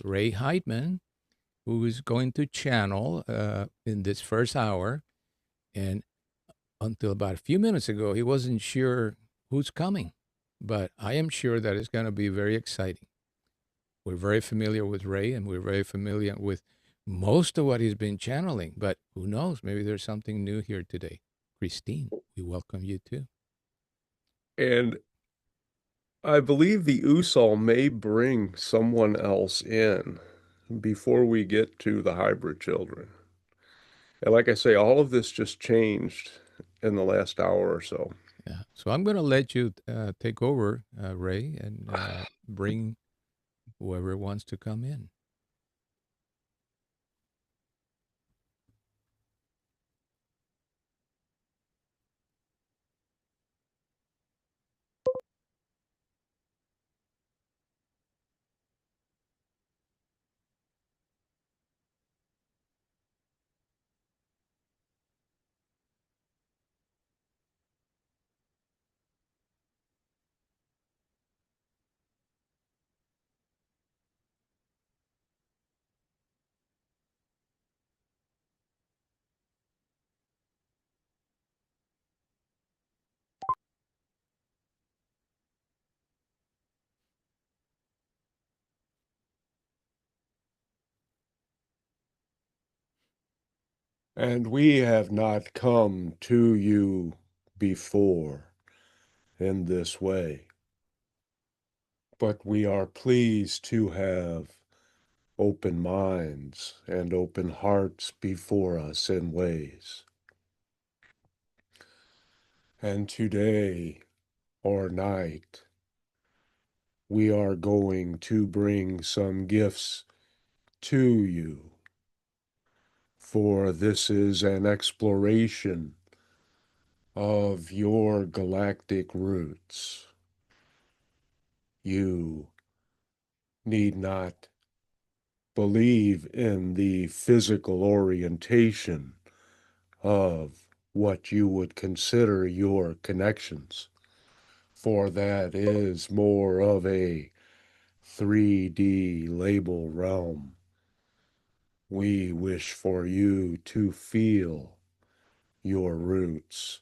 Ray Heitman, who is going to channel in this first hour. And until about a few minutes ago, he wasn't sure who's coming, but I am sure that it's going to be very exciting. We're very familiar with Ray, and we're very familiar with most of what he's been channeling, but who knows? Maybe there's something new here today. Christine, we welcome you too. And I believe the Usol may bring someone else in before we get to the hybrid children. And like I say, all of this just changed in the last hour or so. Yeah. So I'm going to let you take over, Ray, and bring whoever wants to come in. And we have not come to you before in this way, but we are pleased to have open minds and open hearts before us in ways. And today or night, we are going to bring some gifts to you, for this is an exploration of your galactic roots. You need not believe in the physical orientation of what you would consider your connections, for that is more of a 3D label realm. We wish for you to feel your roots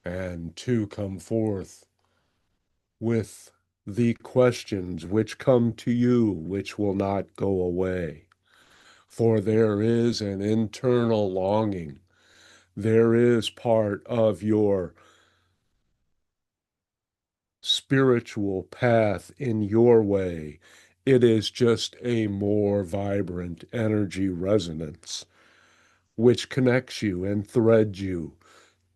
and to come forth with the questions which come to you, which will not go away. For there is an internal longing. There is part of your spiritual path in your way. It is just a more vibrant energy resonance which connects you and threads you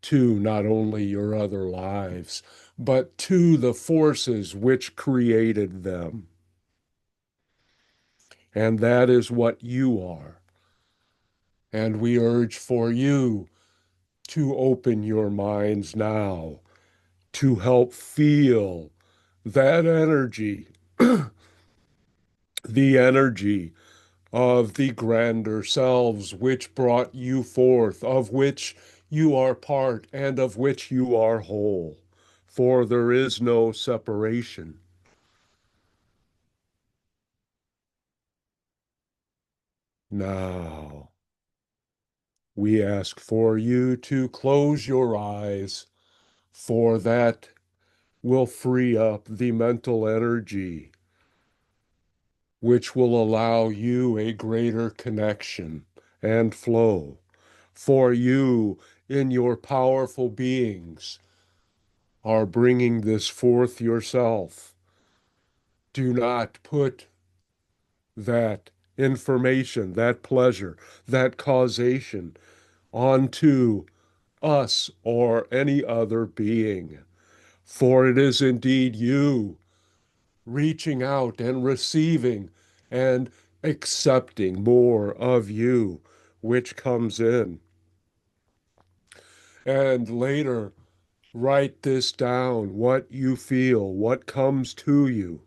to not only your other lives, but to the forces which created them. And that is what you are. And we urge for you to open your minds now to help feel that energy, the energy of the grander selves which brought you forth, of which you are part and of which you are whole. For there is no separation. Now, we ask for you to close your eyes, for that will free up the mental energy, which will allow you a greater connection and flow. For you, in your powerful beings, are bringing this forth yourself. Do not put that information, that pleasure, that causation onto us or any other being. For it is indeed you reaching out and receiving and accepting more of you, which comes in. And later, write this down, what you feel, what comes to you,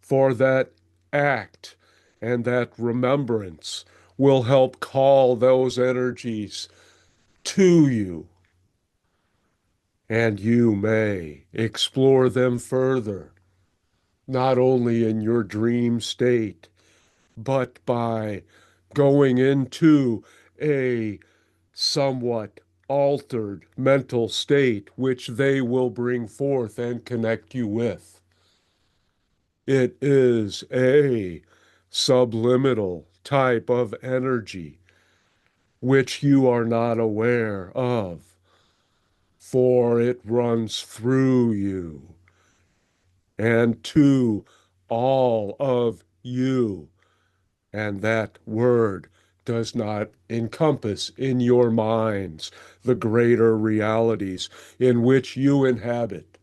for that act and that remembrance will help call those energies to you. And you may explore them further, not only in your dream state, but by going into a somewhat altered mental state, which they will bring forth and connect you with. It is a subliminal type of energy which you are not aware of, for it runs through you and to all of you. And that word does not encompass in your minds the greater realities in which you inhabit.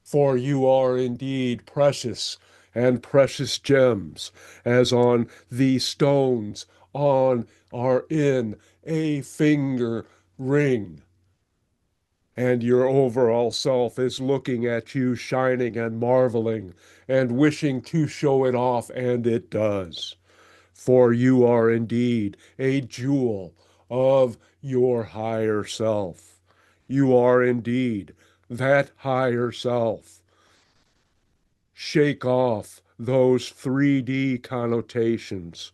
For you are indeed precious and precious gems, as on the stones on are in a finger ring. And your overall self is looking at you, shining and marveling, and wishing to show it off, and it does. For you are indeed a jewel of your higher self. You are indeed that higher self. Shake off those 3D connotations.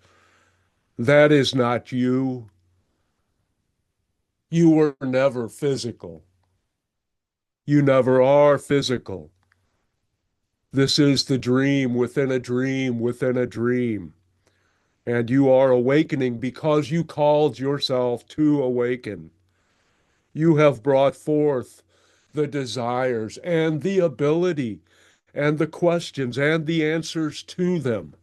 That is not you. You were never physical. You never are physical. This is the dream within a dream within a dream. And you are awakening because you called yourself to awaken. You have brought forth the desires and the ability and the questions and the answers to them.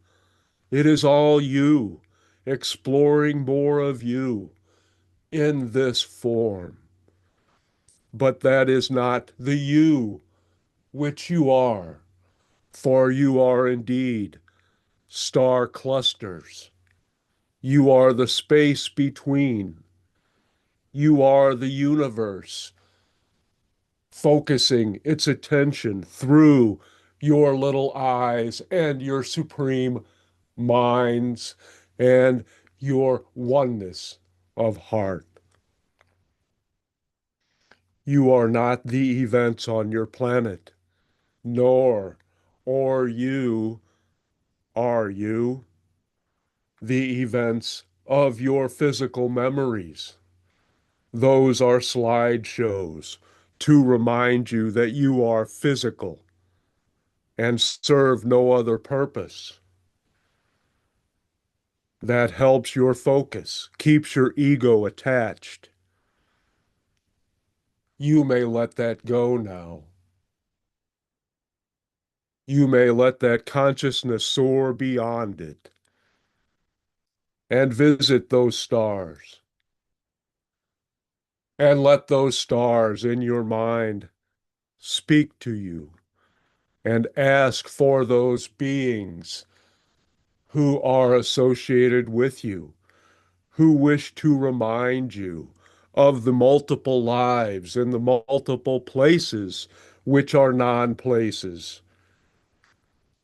It is all you exploring more of you in this form. But that is not the you which you are, for you are indeed star clusters. You are the space between. You are the universe focusing its attention through your little eyes and your supreme minds and your oneness of heart. You are not the events on your planet, nor or you are you the events of your physical memories. Those are slideshows to remind you that you are physical and serve no other purpose. That helps your focus, keeps your ego attached. You may let that go now. You may let that consciousness soar beyond it and visit those stars. And let those stars in your mind speak to you and ask for those beings who are associated with you, who wish to remind you of the multiple lives and the multiple places which are non-places,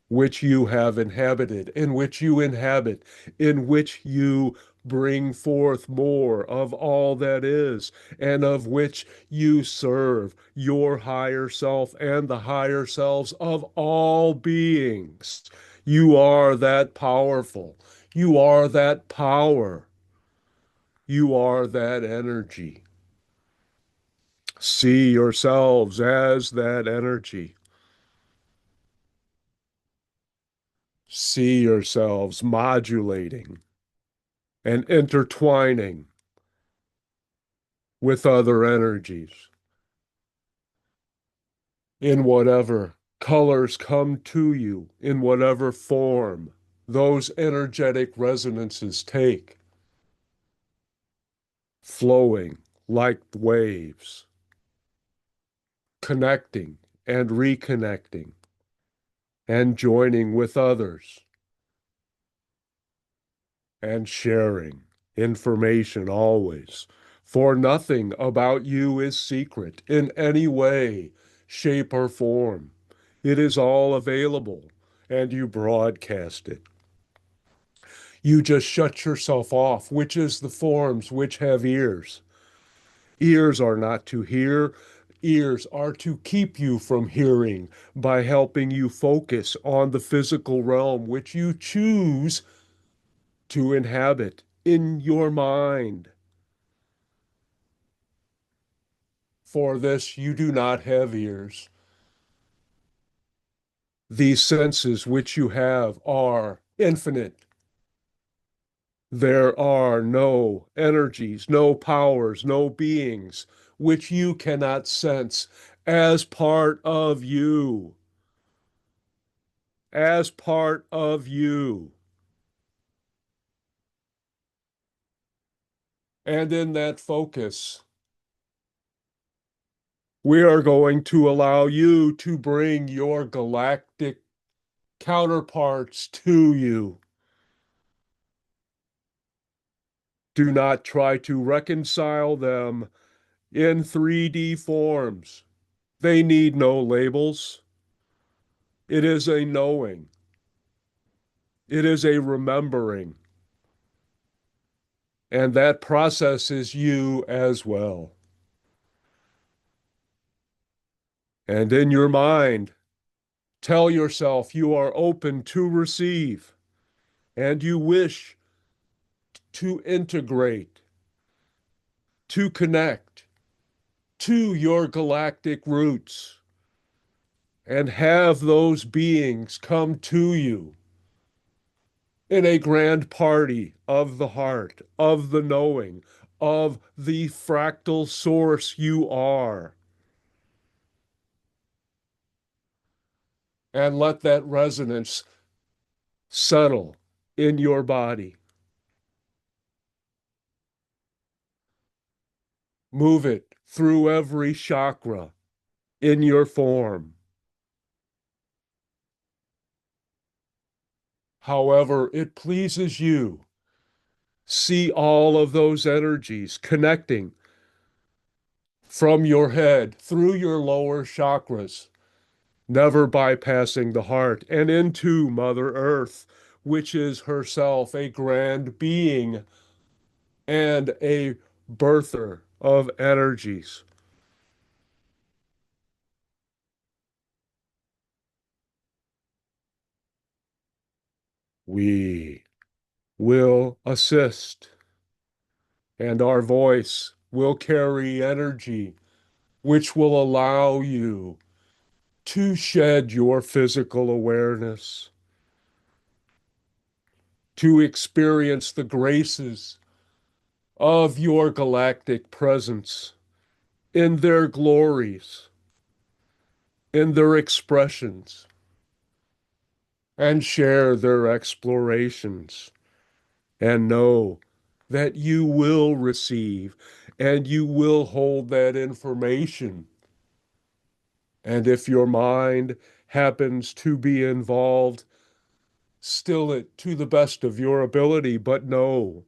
which you have inhabited, in which you inhabit, in which you bring forth more of all that is, and of which you serve your higher self and the higher selves of all beings. You are that powerful. You are that power. You are that energy. See yourselves as that energy. See yourselves modulating and intertwining with other energies in whatever colors come to you, in whatever form those energetic resonances take, flowing like waves, connecting and reconnecting and joining with others and sharing information always. For nothing about you is secret in any way, shape, or form. It is all available, and you broadcast it. You just shut yourself off, which is the forms which have ears. Ears are not to hear. Ears are to keep you from hearing by helping you focus on the physical realm which you choose to inhabit in your mind. For this you do not have ears. These senses which you have are infinite. There are no energies, no powers, no beings which you cannot sense as part of you, as part of you. And in that focus, we are going to allow you to bring your galactic counterparts to you. Do not try to reconcile them in 3D forms. They need no labels. It is a knowing. It is a remembering. And that process is you as well. And in your mind, tell yourself you are open to receive and you wish to integrate, to connect to your galactic roots and have those beings come to you in a grand party of the heart, of the knowing, of the fractal source you are. And let that resonance settle in your body. Move it through every chakra in your form. However it pleases you, see all of those energies connecting from your head through your lower chakras, never bypassing the heart, and into Mother Earth, which is herself a grand being and a birther of energies. We will assist, and our voice will carry energy, which will allow you to shed your physical awareness, to experience the graces of your galactic presence in their glories, in their expressions, and share their explorations, and know that you will receive and you will hold that information. And if your mind happens to be involved, still it to the best of your ability, but know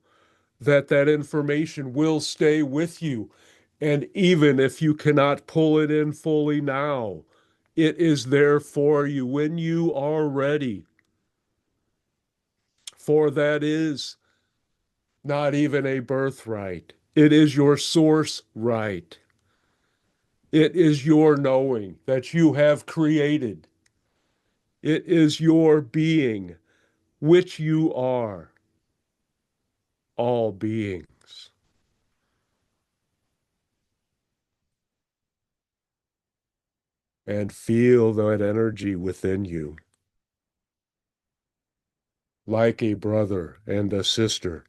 that that information will stay with you. And even if you cannot pull it in fully now, it is there for you when you are ready. For that is not even a birthright. It is your source right. It is your knowing that you have created. It is your being, which you are, all beings. And feel that energy within you, like a brother and a sister,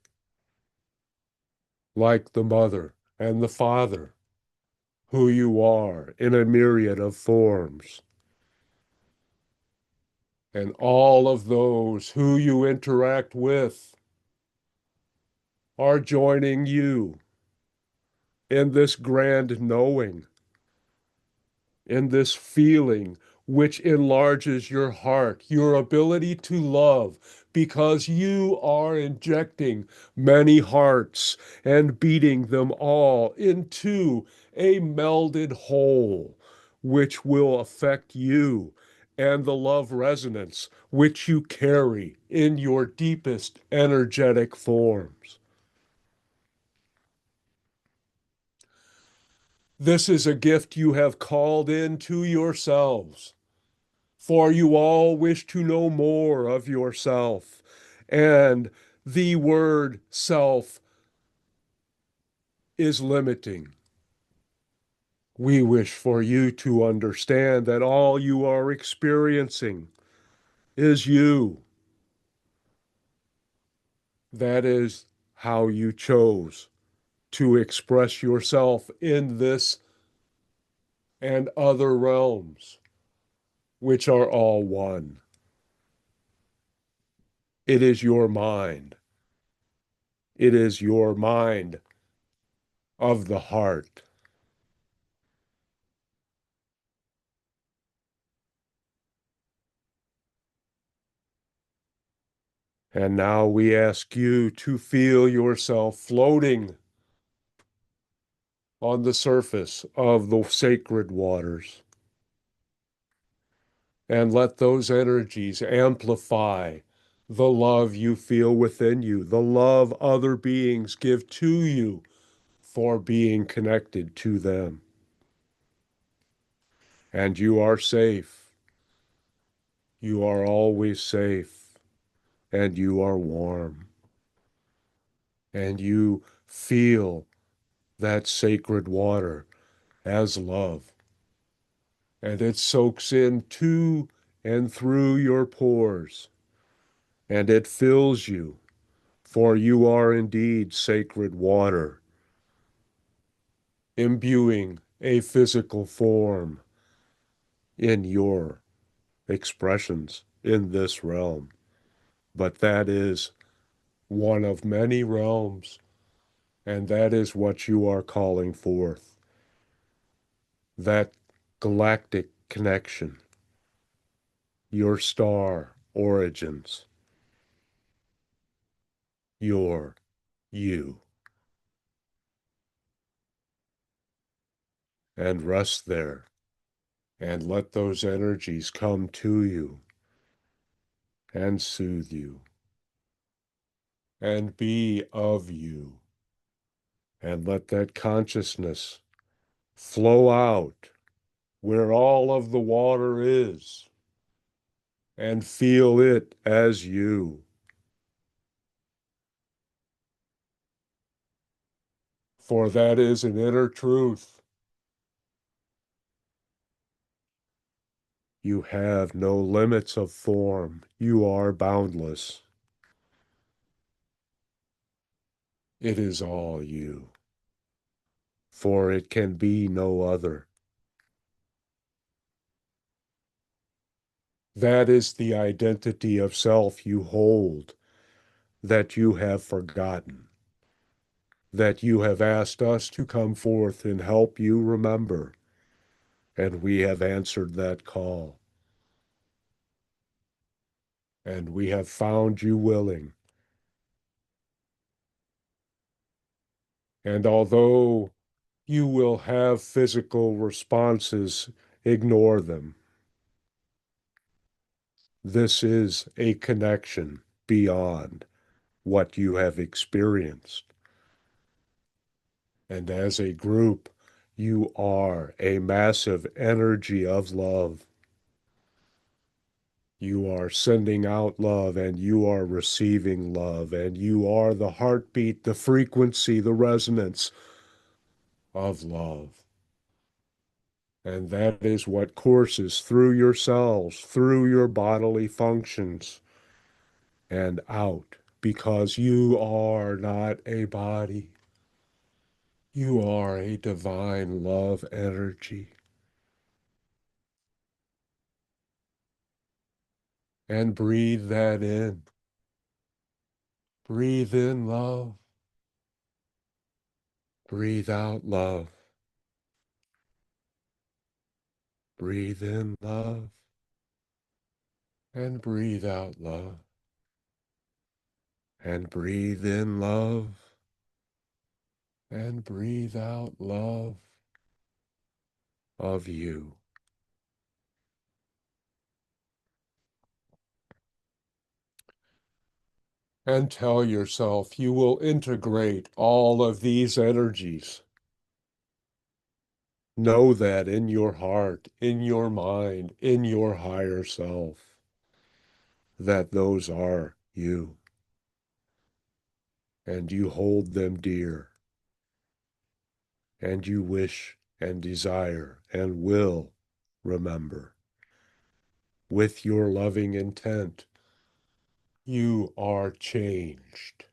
like the mother and the father, who you are in a myriad of forms. And all of those who you interact with are joining you in this grand knowing, in this feeling which enlarges your heart, your ability to love, because you are injecting many hearts and beating them all into a melded whole, which will affect you and the love resonance which you carry in your deepest energetic forms. This is a gift you have called in to yourselves, for you all wish to know more of yourself, and the word self is limiting. We wish for you to understand that all you are experiencing is you. That is how you chose to express yourself in this and other realms, which are all one. It is your mind. It is your mind of the heart. And now we ask you to feel yourself floating on the surface of the sacred waters. And let those energies amplify the love you feel within you, the love other beings give to you for being connected to them. And you are safe. You are always safe. And you are warm. And you feel that sacred water as love. And it soaks in to and through your pores. And it fills you, for you are indeed sacred water, imbuing a physical form in your expressions in this realm. But that is one of many realms, and that is what you are calling forth. That galactic connection, your star origins, your you. And rest there, and let those energies come to you and soothe you and be of you. And let that consciousness flow out where all of the water is and feel it as you. For that is an inner truth. You have no limits of form. You are boundless. It is all you, for it can be no other. That is the identity of self you hold, that you have forgotten, that you have asked us to come forth and help you remember, and we have answered that call. And we have found you willing. And although you will have physical responses, ignore them. This is a connection beyond what you have experienced. And as a group, you are a massive energy of love. You are sending out love and you are receiving love, and you are the heartbeat, the frequency, the resonance of love. And that is what courses through your cells, through your bodily functions, and out, because you are not a body. You are a divine love energy. And breathe that in. Breathe in love. Breathe out love. Breathe in love. And breathe out love. And breathe in love. And breathe out love of you. And tell yourself you will integrate all of these energies. Know that in your heart, in your mind, in your higher self, that those are you. and you hold them dear, and you wish and desire and will remember. With your loving intent, you are changed.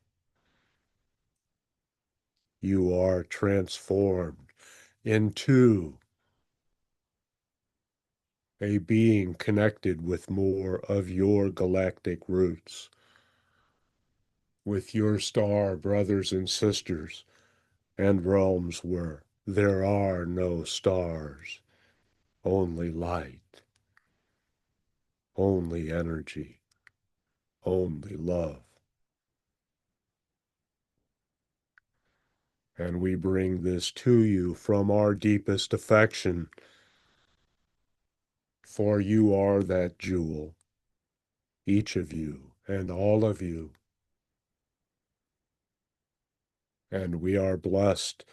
You are transformed into a being connected with more of your galactic roots, with your star brothers and sisters, and realms where there are no stars, only light, only energy, only love. And we bring this to you from our deepest affection, for you are that jewel, each of you and all of you. And we are blessed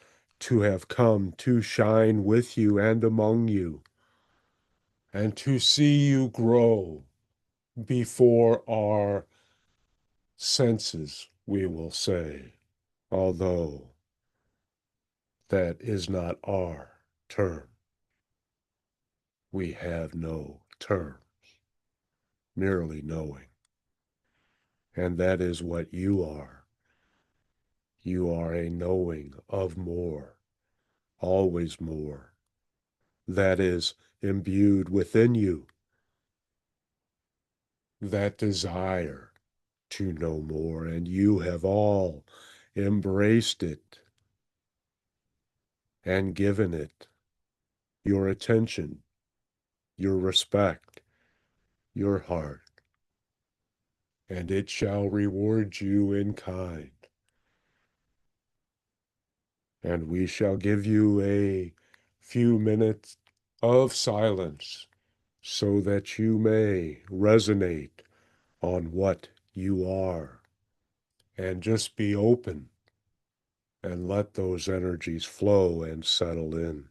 to have come to shine with you and among you, and to see you grow before our senses, we will say, although that is not our term. We have no terms, merely knowing. And that is what you are. You are a knowing of more, always more, that is imbued within you, that desire to know more, and you have all embraced it and given it your attention, your respect, your heart, and it shall reward you in kind. And we shall give you a few minutes of silence so that you may resonate on what you are and just be open and let those energies flow and settle in.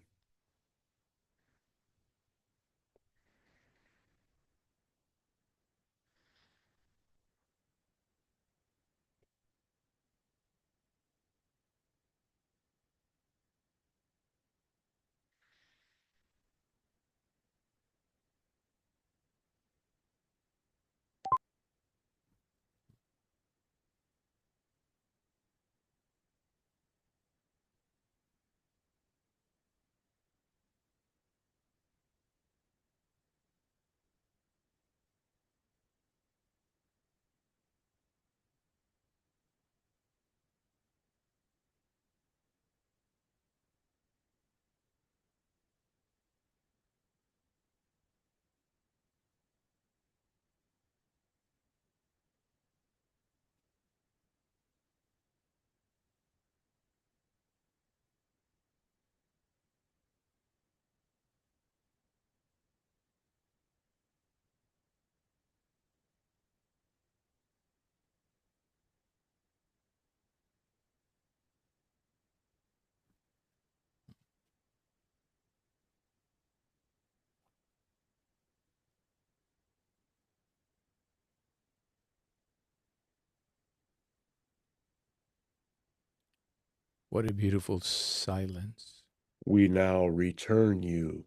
What a beautiful silence. We now return you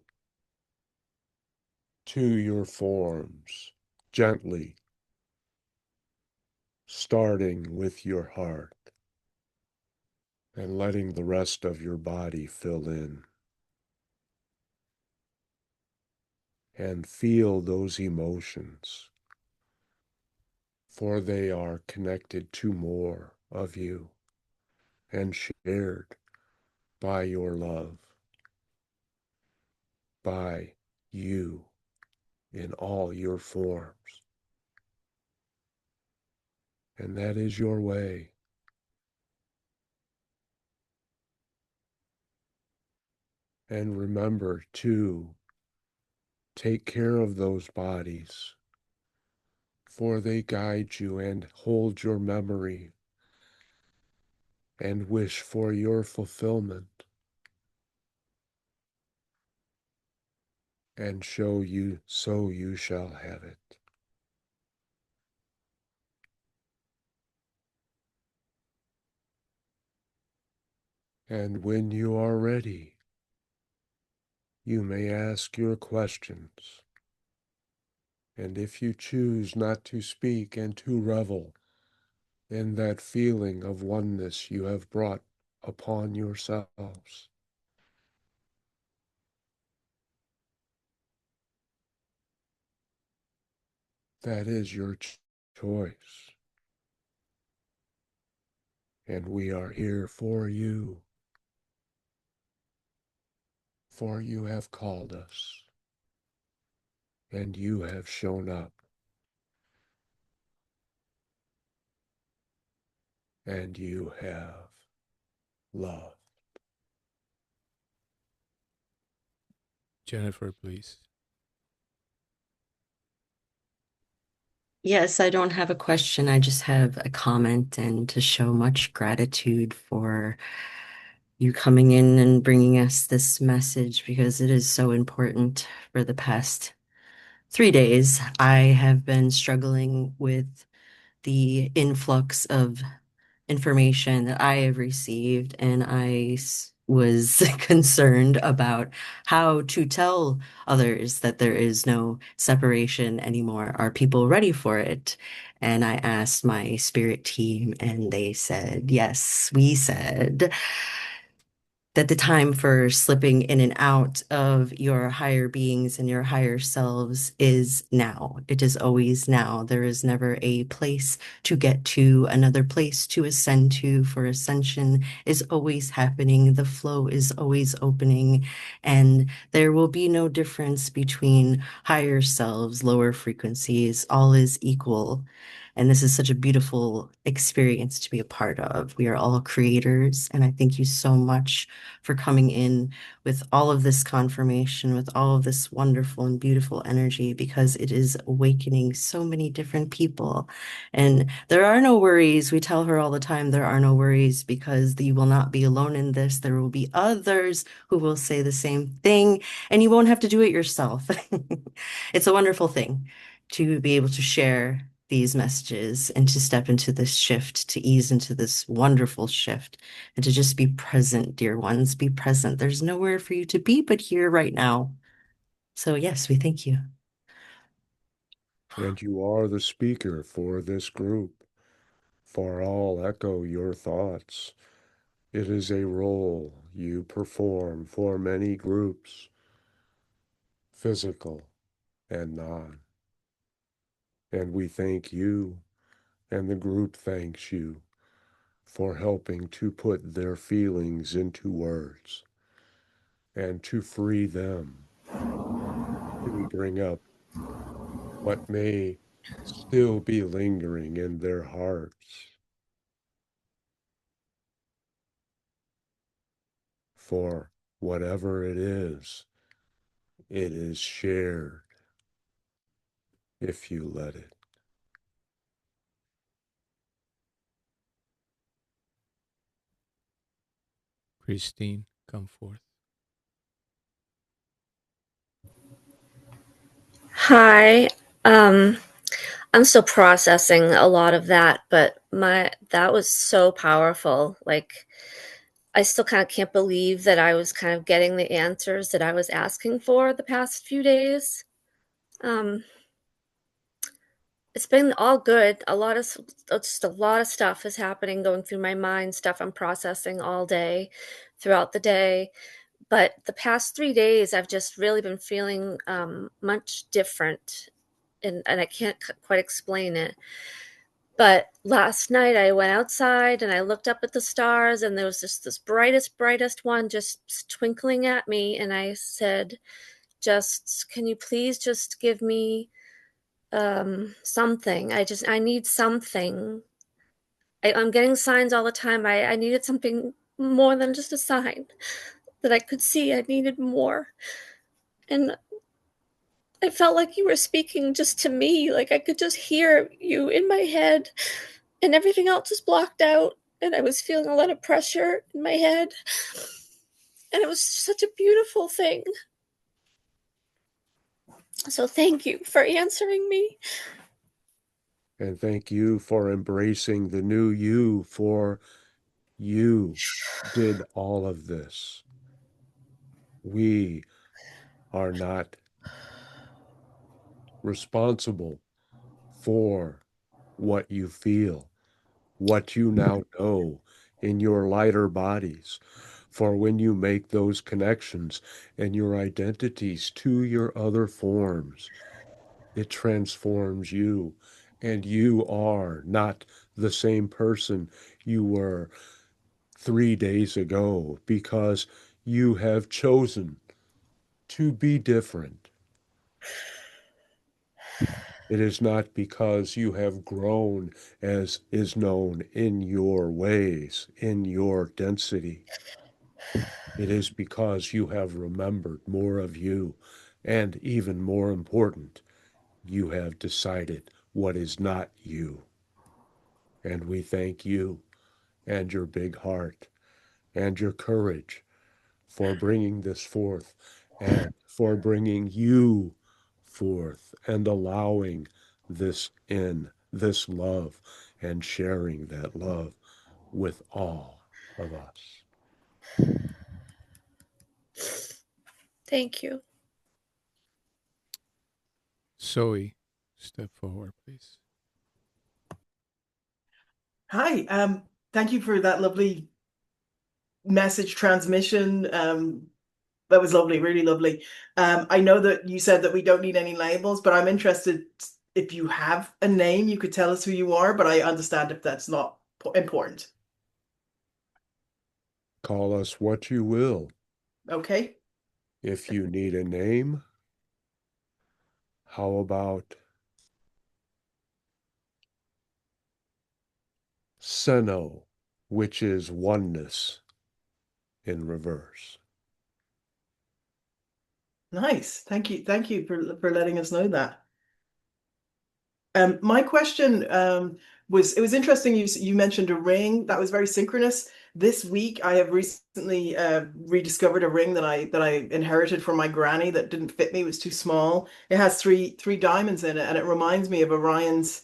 to your forms gently, starting with your heart and letting the rest of your body fill in. And feel those emotions, for they are connected to more of you and shared by your love, by you in all your forms. And that is your way. And remember to take care of those bodies, for they guide you and hold your memory and wish for your fulfillment and show you so you shall have it. And when you are ready, you may ask your questions. And if you choose not to speak and to revel in that feeling of oneness you have brought upon yourselves, that is your choice. And we are here for you, for you have called us, and you have shown up, and you have love. Jennifer, please. Yes, I don't have a question. I just have a comment and to show much gratitude for you coming in and bringing us this message because it is so important. For the past 3 days, I have been struggling with the influx of information that I have received, and was concerned about how to tell others that there is no separation anymore. Are people ready for it? And I asked my spirit team, and they said, yes, we said that the time for slipping in and out of your higher beings and your higher selves is now. It is always now. There is never a place to get to, another place to ascend to, for ascension is always happening. The flow is always opening, and there will be no difference between higher selves, lower frequencies. All is equal. And this is such a beautiful experience to be a part of. We are all creators, and I thank you so much for coming in with all of this confirmation, with all of this wonderful and beautiful energy, because it is awakening so many different people. And there are no worries. We tell her all the time, there are no worries, because you will not be alone in this. There will be others who will say the same thing, and you won't have to do it yourself. It's a wonderful thing to be able to share these messages and to step into this shift, to ease into this wonderful shift, and to just be present, dear ones. Be present. There's nowhere for you to be but here right now. So, yes, we thank you. And you are the speaker for this group, for all echo your thoughts. It is a role you perform for many groups, physical and non. And we thank you, and the group thanks you for helping to put their feelings into words and to free them to bring up what may still be lingering in their hearts. For whatever it is shared if you let it. Christine, come forth. Hi. Um, I'm still processing a lot of that, but that was so powerful. Like, I still kind of can't believe that I was kind of getting the answers that I was asking for the past few days. Um, it's been all good. Just a lot of stuff is happening, going through my mind, stuff I'm processing all day, throughout the day. But the past 3 days, I've just really been feeling much different, and I can't quite explain it. But last night I went outside and I looked up at the stars, and there was just this brightest one just twinkling at me. And I said, just, can you please just give me something? I need something. I'm getting signs all the time. I needed something more than just a sign that I could see. I needed more. And I felt like you were speaking just to me. Like I could just hear you in my head, and everything else was blocked out. And I was feeling a lot of pressure in my head. And it was such a beautiful thing. So thank you for answering me. And thank you for embracing the new you, for You did all of this. We are not responsible for what you feel, what you now know in your lighter bodies. For when you make those connections and your identities to your other forms, it transforms you. And you are not the same person you were 3 days ago because you have chosen to be different. It is not because you have grown as is known in your ways, in your density. It is because you have remembered more of you, and even more important, you have decided what is not you. And we thank you and your big heart and your courage for bringing this forth and for bringing you forth and allowing this love, and sharing that love with all of us. Thank you. Zoe, step forward, please. Hi, thank you for that lovely message transmission. That was lovely, really lovely. I know that you said that we don't need any labels, but I'm interested if you have a name, you could tell us who you are, but I understand if that's not important. Call us what you will. Okay. If you need a name, how about Seno, which is oneness in reverse? Nice. Thank you. Thank you for letting us know that. My question it was interesting you mentioned a ring that was very synchronous. This week I have recently rediscovered a ring that I inherited from my granny that didn't fit me, it was too small. It has three diamonds in it, and it reminds me of Orion's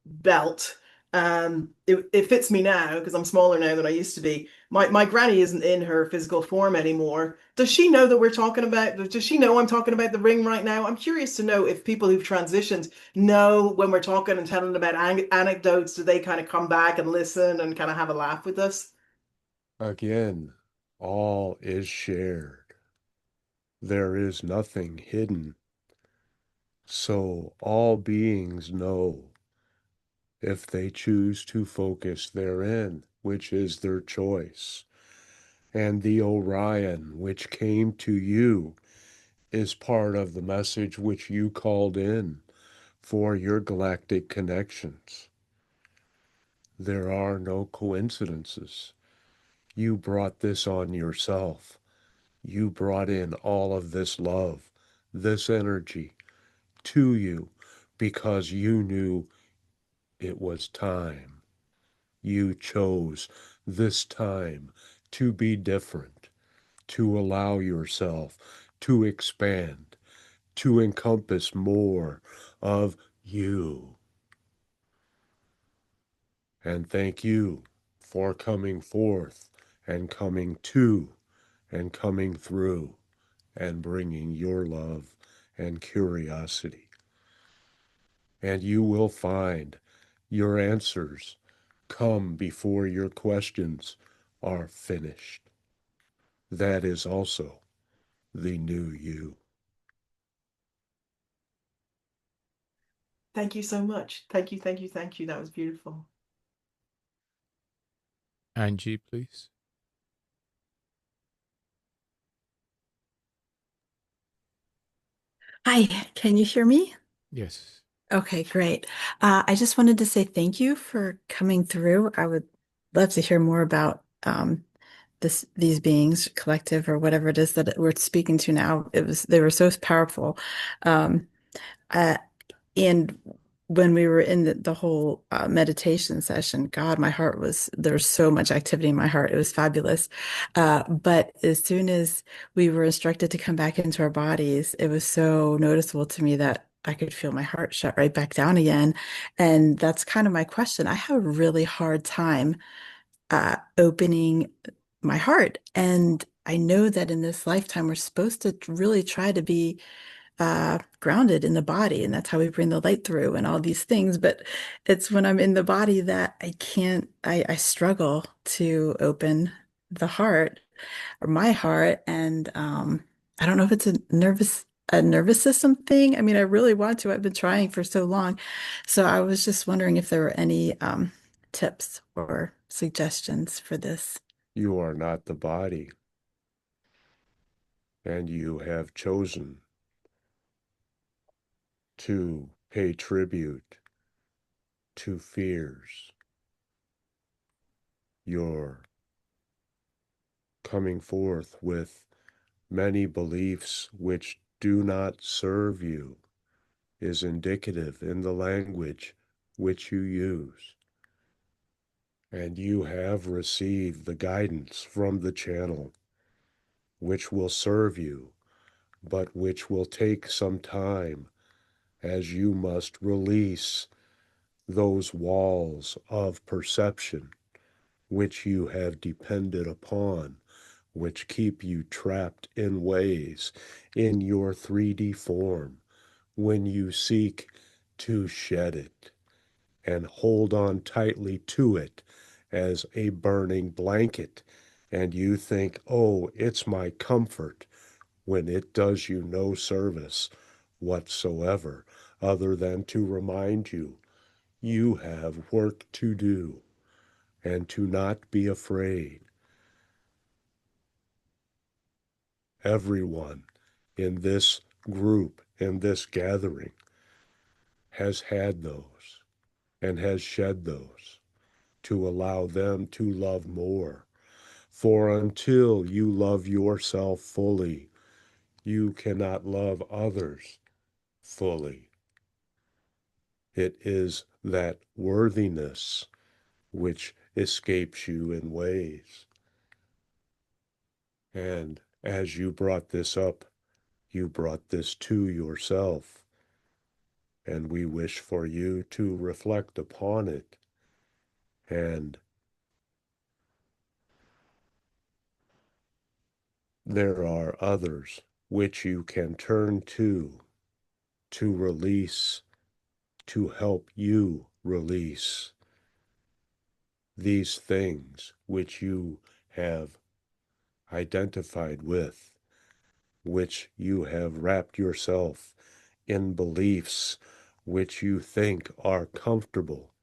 belt. It fits me now because I'm smaller now than I used to be. My granny isn't in her physical form anymore. Does she know that we're talking about, does she know I'm talking about the ring right now? I'm curious to know if people who've transitioned know when we're talking and telling about anecdotes, do they kind of come back and listen and kind of have a laugh with us? Again, all is shared. There is nothing hidden. So all beings know if they choose to focus therein, which is their choice. And the Orion, which came to you, is part of the message which you called in for your galactic connections. There are no coincidences. You brought this on yourself. You brought in all of this love, this energy to you because you knew it was time. You chose this time to be different, to allow yourself to expand, to encompass more of you. And thank you for coming forth and coming to and coming through and bringing your love and curiosity. And you will find your answers come before your questions are finished. That is also the new you. Thank you so much. Thank you, thank you, thank you. That was beautiful. Angie, please. Hi, can you hear me? Yes. Okay, great. I just wanted to say thank you for coming through. I would love to hear more about these beings, collective or whatever it is that we're speaking to now. They were so powerful. Um, uh, and when we were in the whole meditation session, God, there was so much activity in my heart. It was fabulous. But as soon as we were instructed to come back into our bodies, it was so noticeable to me that I could feel my heart shut right back down again. And that's kind of my question. I have a really hard time opening my heart. And I know that in this lifetime, we're supposed to really try to be grounded in the body, and that's how we bring the light through and all these things. But it's when I'm in the body that I can't, I struggle to open the heart or my heart. And I don't know if it's a nervous system thing. I mean, I really want to. I've been trying for so long. So I was just wondering if there were any tips or suggestions for this. You are not the body, and you have chosen to pay tribute to fears. You're coming forth with many beliefs which do not serve you, is indicative in the language which you use. And you have received the guidance from the channel, which will serve you, but which will take some time, as you must release those walls of perception which you have depended upon, which keep you trapped in ways in your 3D form when you seek to shed it and hold on tightly to it as a burning blanket. And you think, oh, it's my comfort, when it does you no service whatsoever, other than to remind you you have work to do and to not be afraid. Everyone in this group, in this gathering, has had those and has shed those to allow them to love more. For until you love yourself fully, you cannot love others fully. It is that worthiness which escapes you in ways. And as you brought this up, you brought this to yourself. And we wish for you to reflect upon it. And there are others which you can turn to release, to help you release these things which you have identified with, which you have wrapped yourself in beliefs which you think are comfortable,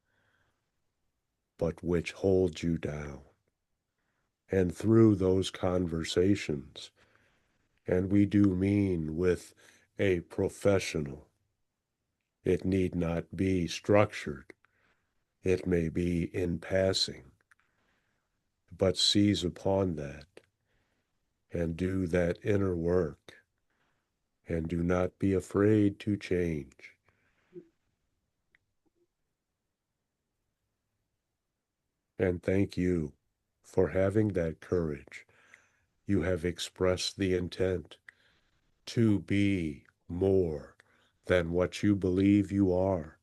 but which hold you down. And through those conversations, and we do mean with a professional, it need not be structured. It may be in passing, but seize upon that and do that inner work, and do not be afraid to change. And thank you for having that courage. You have expressed the intent to be more than what you believe you are.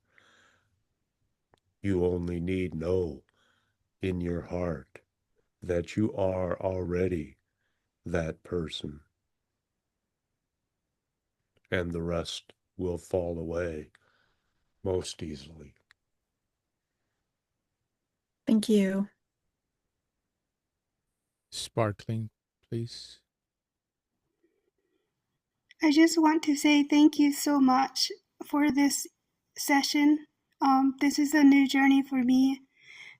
You only need know in your heart that you are already that person, and the rest will fall away most easily. Thank you. Sparkling, please. I just want to say thank you so much for this session. This is a new journey for me.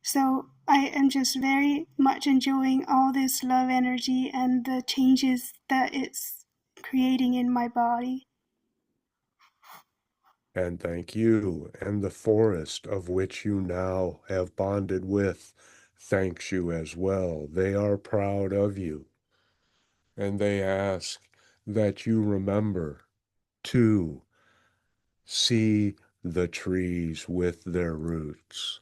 So I am just very much enjoying all this love energy and the changes that it's creating in my body. And thank you, and the forest of which you now have bonded with thanks you as well. They are proud of you, and they ask that you remember to see the trees with their roots,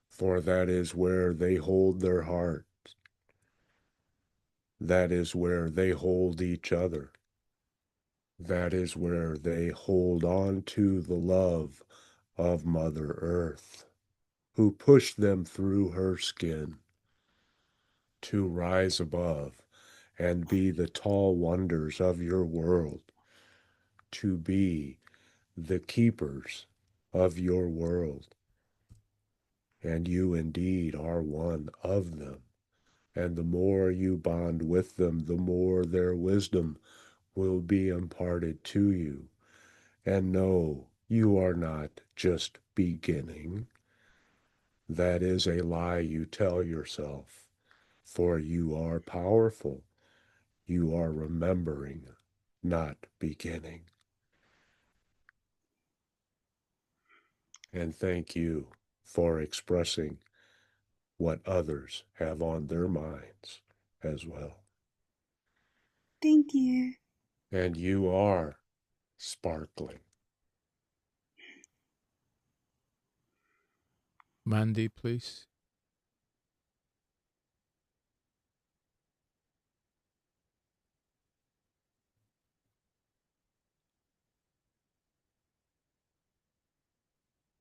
for that is where they hold their heart. That is where they hold each other. That is where they hold on to the love of Mother Earth, who pushed them through her skin to rise above and be the tall wonders of your world, to be the keepers of your world. And you indeed are one of them. And the more you bond with them, the more their wisdom will be imparted to you. And no, you are not just beginning. That is a lie you tell yourself, for you are powerful. You are remembering, not beginning. And thank you for expressing what others have on their minds as well. Thank you. And you are sparkling. Mandy, please.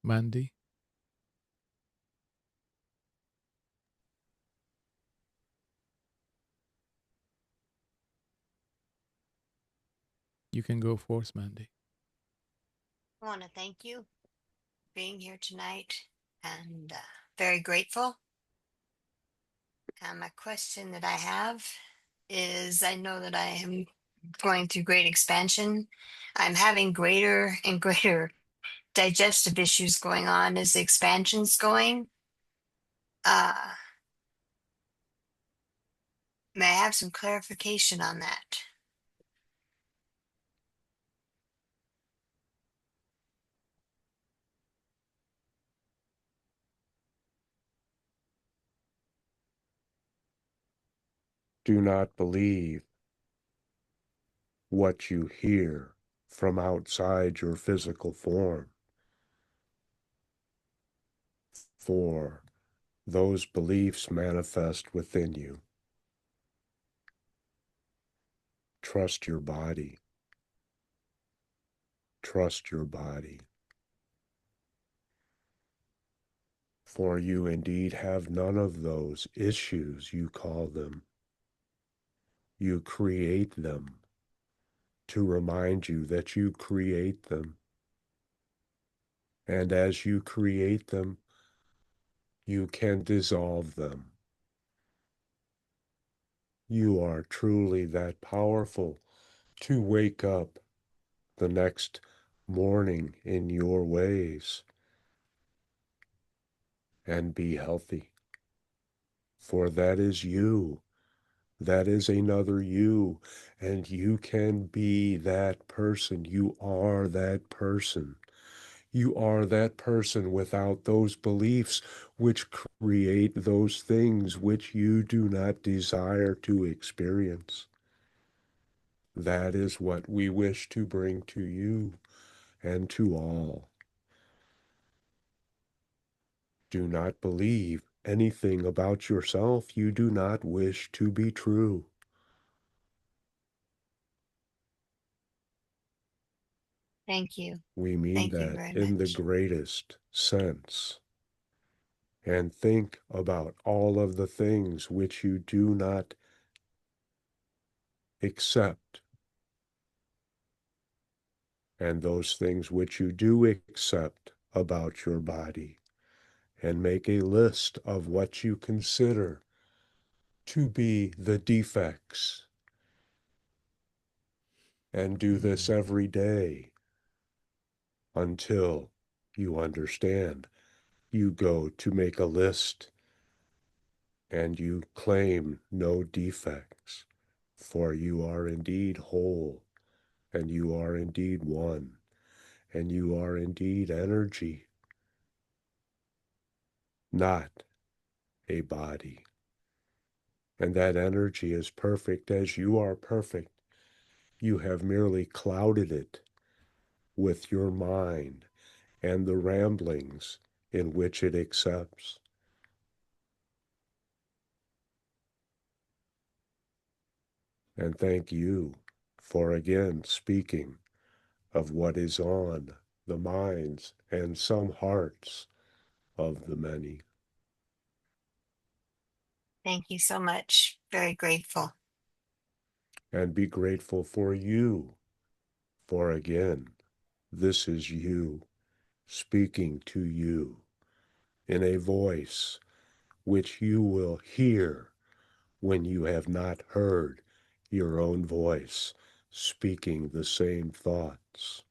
Mandy. You can go forth, Mandy. I want to thank you for being here tonight and very grateful. And my question that I have is, I know that I am going through great expansion. I'm having greater and greater digestive issues going on as the expansion's going. May I have some clarification on that? Do not believe what you hear from outside your physical form, for those beliefs manifest within you. Trust your body. Trust your body. For you indeed have none of those issues, you call them. You create them to remind you that you create them. And as you create them, you can dissolve them. You are truly that powerful to wake up the next morning in your ways and be healthy. For that is you. That is another you. And you can be that person. You are that person. You are that person without those beliefs which create those things which you do not desire to experience. That is what we wish to bring to you and to all. Do not believe anything about yourself you do not wish to be true. Thank you. We mean Thank you that very in the much. greatest sense. And think about all of the things which you do not accept, and those things which you do accept about your body, and make a list of what you consider to be the defects. And do this every day until you understand. You go to make a list and you claim no defects, for you are indeed whole, and you are indeed one, and you are indeed energy, not a body. And that energy is perfect as you are perfect. You have merely clouded it with your mind and the ramblings in which it accepts. And thank you for again speaking of what is on the minds and some hearts of the many. Thank you so much. Very grateful. And be grateful for you. For again, this is you speaking to you in a voice which you will hear when you have not heard your own voice speaking the same thoughts.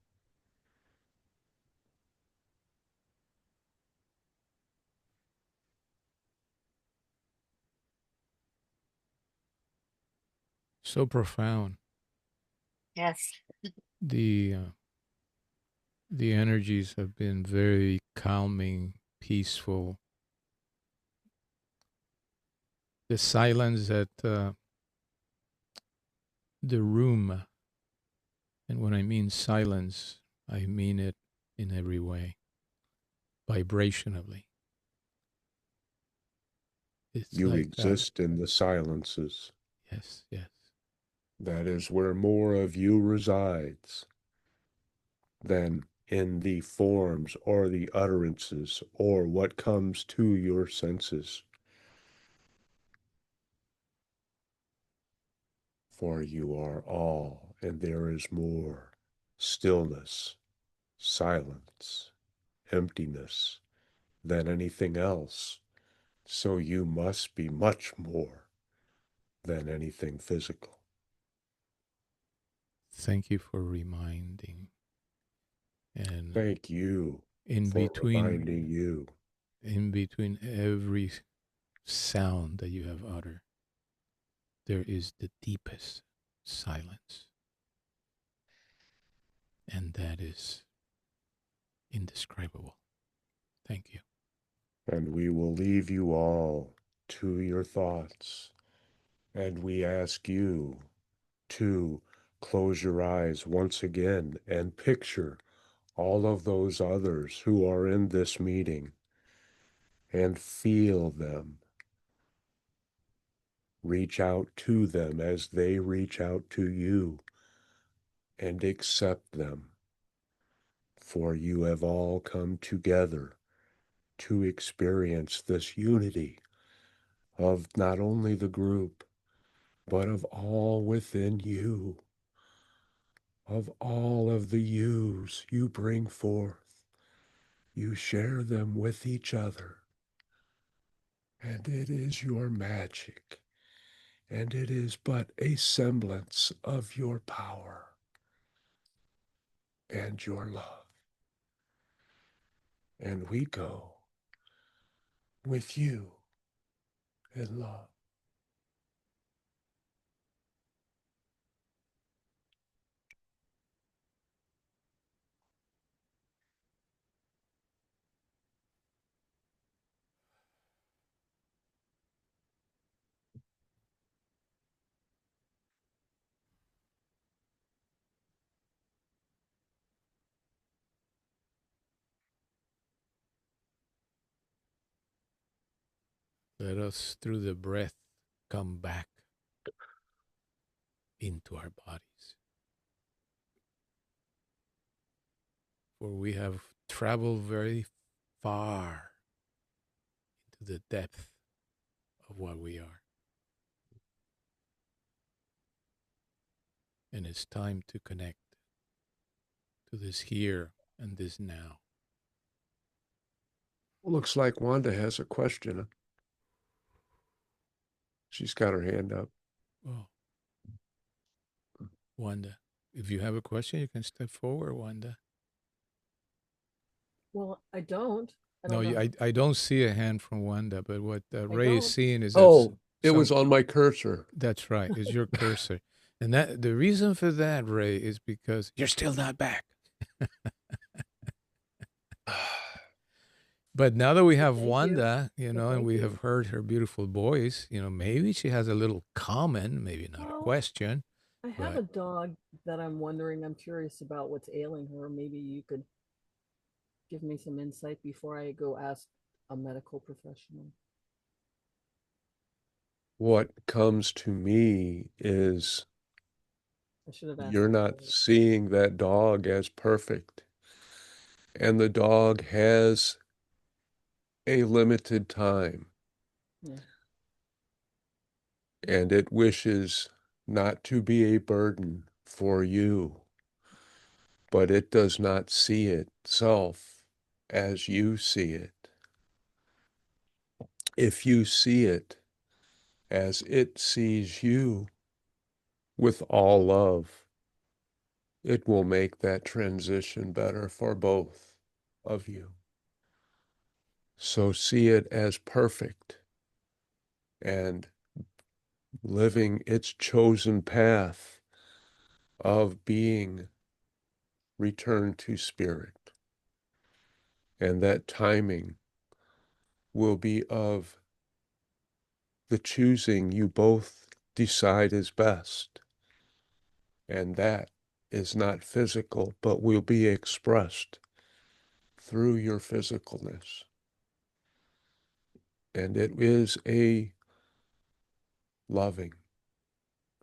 So profound. Yes. The energies have been very calming, peaceful. The silence at the room, and when I mean silence, I mean it in every way, vibrationally. It's You like exist in the silences. yes, yes. That is where more of you resides than in the forms or the utterances or what comes to your senses. For you are all, and there is more stillness, silence, emptiness than anything else. So you must be much more than anything physical. Thank you for reminding. And Thank you in for between, reminding you. in between every sound that you have uttered, there is the deepest silence. And that is indescribable. Thank you. And we will leave you all to your thoughts. And we ask you to close your eyes once again and picture all of those others who are in this meeting and feel them. Reach out to them as they reach out to you and accept them. For you have all come together to experience this unity of not only the group, but of all within you, of all of the yous you bring forth. You share them with each other, and it is your magic, and it is but a semblance of your power and your love. And we go with you in love. Let us, through the breath, come back into our bodies. For we have traveled very far into the depth of what we are. And it's time to connect to this here and this now. Looks like Wanda has a question. She's got her hand up. Oh, Wanda, if you have a question, you can step forward, Wanda. Well, I don't. No, I don't see a hand from Wanda, but what Ray is don't. seeing is Oh, it was on my cursor. That's right. It's your cursor. And that the reason for that, Ray, is because you're still not back. But now that we have Thank you. Wanda, Well, and thank we you. have heard her beautiful voice, maybe she has a little comment, maybe not a Well, question. I have a dog that I'm wondering, I'm curious about what's ailing her. Maybe you could give me some insight before I go ask a medical professional. What comes to me is I should have asked you're that not earlier. seeing that dog as perfect. And the dog has a limited time. Yeah. and it wishes not to be a burden for you, but it does not see itself as you see it. If you see it as it sees you with all love, it will make that transition better for both of you. So see it as perfect and living its chosen path of being returned to spirit. And that timing will be of the choosing you both decide is best. And that is not physical, but will be expressed through your physicalness. And it is a loving,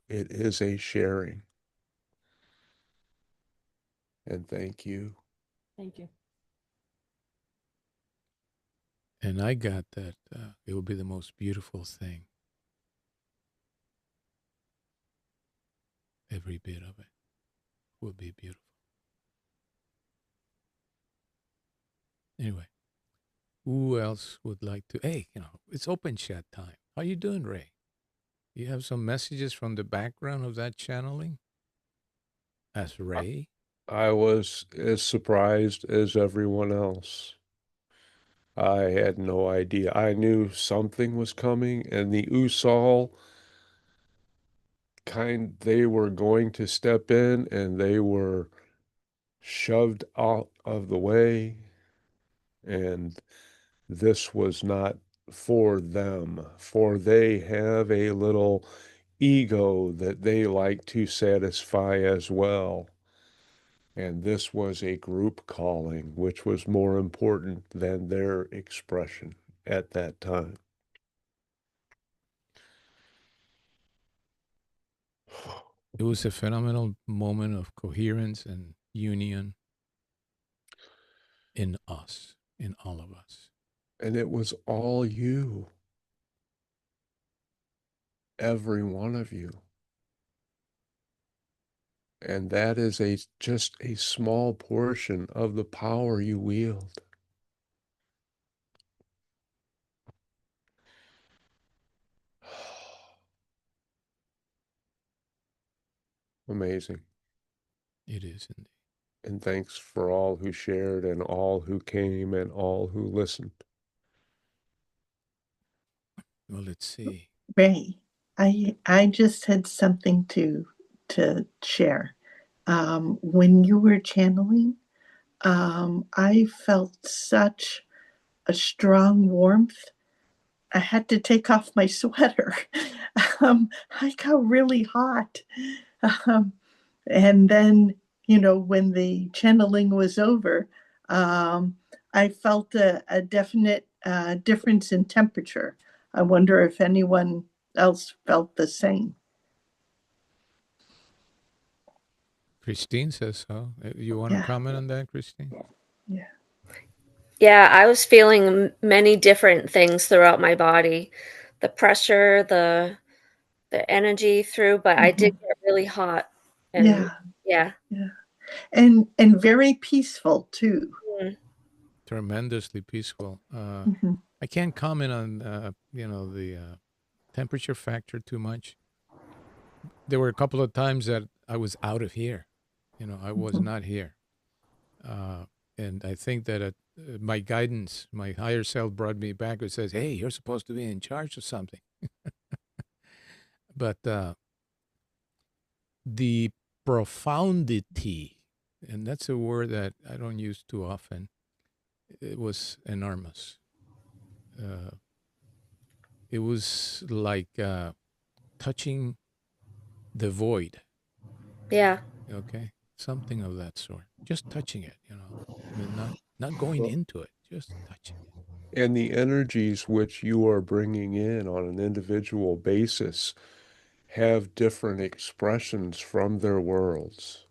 it is a sharing. And thank you. Thank you. And I got that it will be the most beautiful thing. Every bit of it will be beautiful. Anyway, who else would like to? Hey, it's open chat time. How you doing, Ray? You have some messages from the background of that channeling? As Ray? I was as surprised as everyone else. I had no idea. I knew something was coming, and the Usol they were going to step in, and they were shoved out of the way, and this was not for them, for they have a little ego that they like to satisfy as well. And this was a group calling, which was more important than their expression at that time. It was a phenomenal moment of coherence and union in us, in all of us. And it was all you, every one of you. And that is just a small portion of the power you wield. Amazing. It is indeed. And thanks for all who shared and all who came and all who listened. Well, let's see. Ray, I just had something to share. When you were channeling, I felt such a strong warmth. I had to take off my sweater. I got really hot. And then, when the channeling was over, I felt a definite difference in temperature. I wonder if anyone else felt the same. Christine says so. You want to comment on that, Christine? Yeah. Yeah, I was feeling many different things throughout my body. The pressure, the energy through, but I did get really hot. And yeah. And very peaceful too. Mm. Tremendously peaceful. I can't comment on the temperature factor too much. There were a couple of times that I was out of here. I was not here. And I think that my guidance, my higher self brought me back and says, hey, you're supposed to be in charge of something. But the profundity, and that's a word that I don't use too often, it was enormous. It was like touching the void. Yeah. Okay. Something of that sort. Just touching it, I mean, not going into it, just touching it. And the energies which you are bringing in on an individual basis have different expressions from their worlds.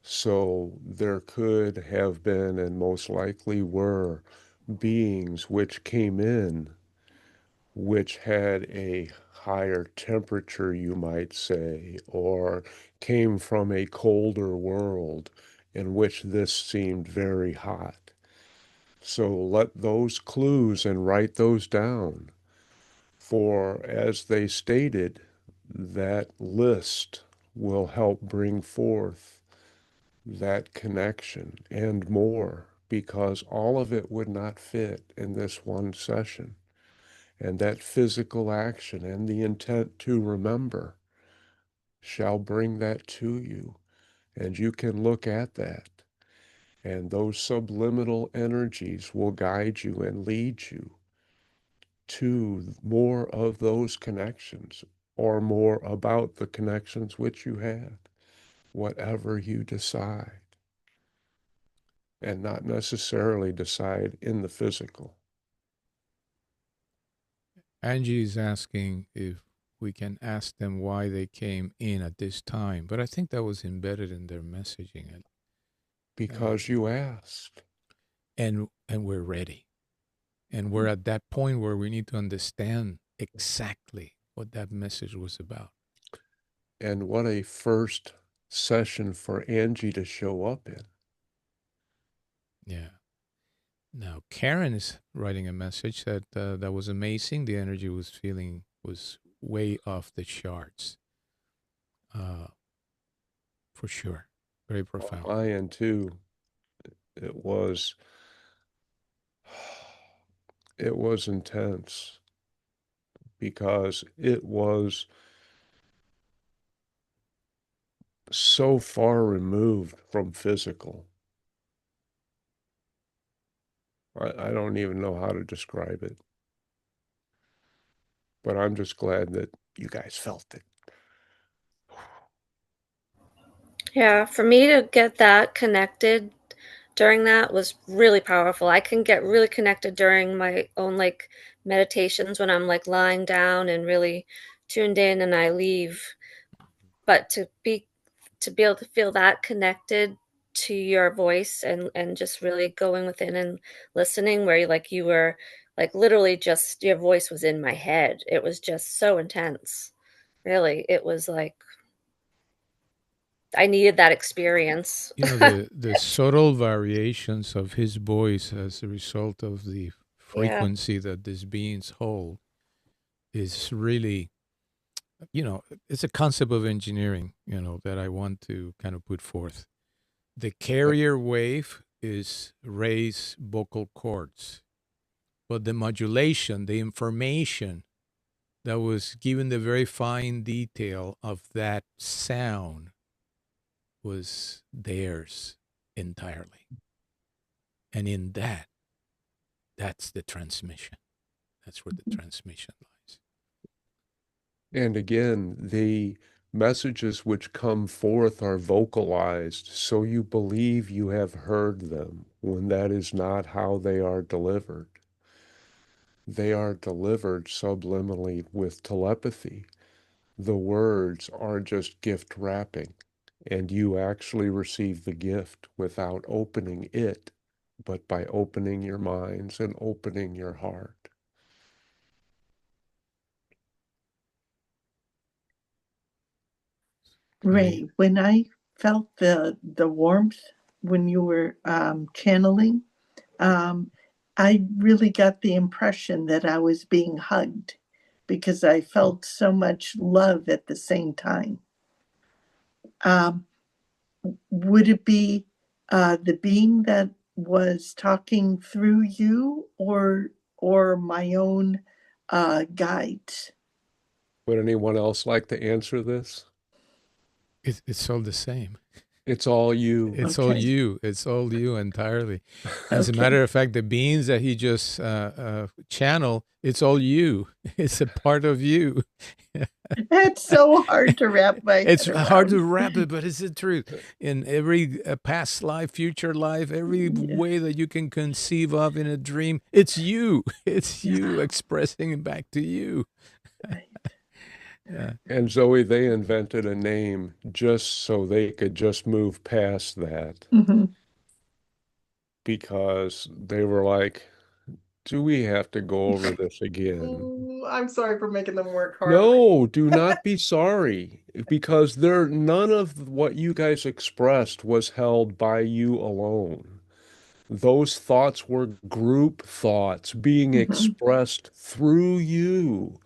So there could have been, and most likely were, beings which came in which had a higher temperature, you might say, or came from a colder world in which this seemed very hot. So let those clues and write those down. For as they stated, that list will help bring forth that connection and more, because all of it would not fit in this one session. And that physical action and the intent to remember shall bring that to you. And you can look at that. And those subliminal energies will guide you and lead you to more of those connections, or more about the connections which you had, whatever you decide, and not necessarily decide in the physical. Angie is asking if we can ask them why they came in at this time, but I think that was embedded in their messaging. Because you asked. And we're ready. And we're at that point where we need to understand exactly what that message was about. And what a first session for Angie to show up in. Yeah. Now, Karen is writing a message that that was amazing. The energy was feeling was way off the charts. For sure. Very profound. I am too. It was intense, because it was so far removed from physical. I don't even know how to describe it. But I'm just glad that you guys felt it. Yeah, for me to get that connected during that was really powerful. I can get really connected during my own like meditations when I'm like lying down and really tuned in and I leave. But to be able to feel that connected to your voice and just really going within and listening where you were like literally just your voice was in my head. It was just so intense. Really, it was like I needed that experience. You know, the subtle variations of his voice as a result of the frequency that these beings hold is really, you know, it's a concept of engineering, you know, that I want to kind of put forth. The carrier wave is raised vocal cords, but the modulation, the information that was given, the very fine detail of that sound was theirs entirely. And in that, that's the transmission. That's where the transmission lies. And again, the messages which come forth are vocalized, so you believe you have heard them, when that is not how they are delivered. They are delivered subliminally with telepathy. The words are just gift wrapping, and you actually receive the gift without opening it, but by opening your minds and opening your heart. Ray, when I felt the warmth when you were channeling, I really got the impression that I was being hugged, because I felt so much love at the same time. Would it be the being that was talking through you, or my own guides? Would anyone else like to answer this? It's all the same. It's all you. It's all you. It's all you entirely. As a matter of fact, the beings that he just channeled, it's all you. It's a part of you. It's so hard to wrap my head It's around. hard to wrap it, but it's the truth. In every past life, future life, every way that you can conceive of in a dream, it's you. It's you expressing it back to you. Yeah. And Zoe, they invented a name just so they could just move past that. Mm-hmm. Because they were like, Do we have to go over this again? I'm sorry for making them work hard. No, do not be sorry, because none of what you guys expressed was held by you alone. Those thoughts were group thoughts being expressed through you.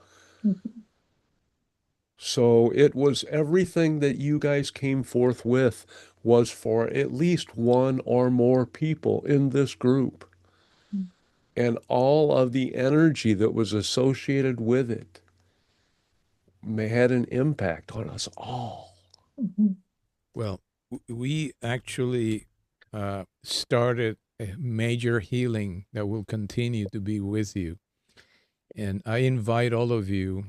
So it was everything that you guys came forth with was for at least one or more people in this group. And all of the energy that was associated with it had an impact on us all. Well, we actually started a major healing that will continue to be with you. And I invite all of you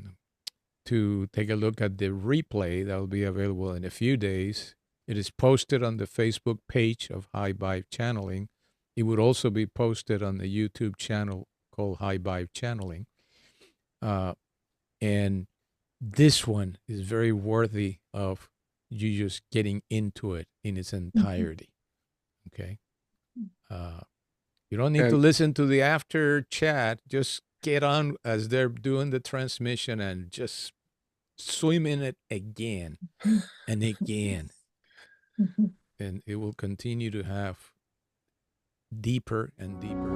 to take a look at the replay that will be available in a few days. It is posted on the Facebook page of High Vibe Channeling. It would also be posted on the YouTube channel called High Vibe Channeling. And this one is very worthy of you just getting into it in its entirety. Okay. You don't need to listen to the after chat. Just get on as they're doing the transmission and just swim in it again and again. And it will continue to have deeper and deeper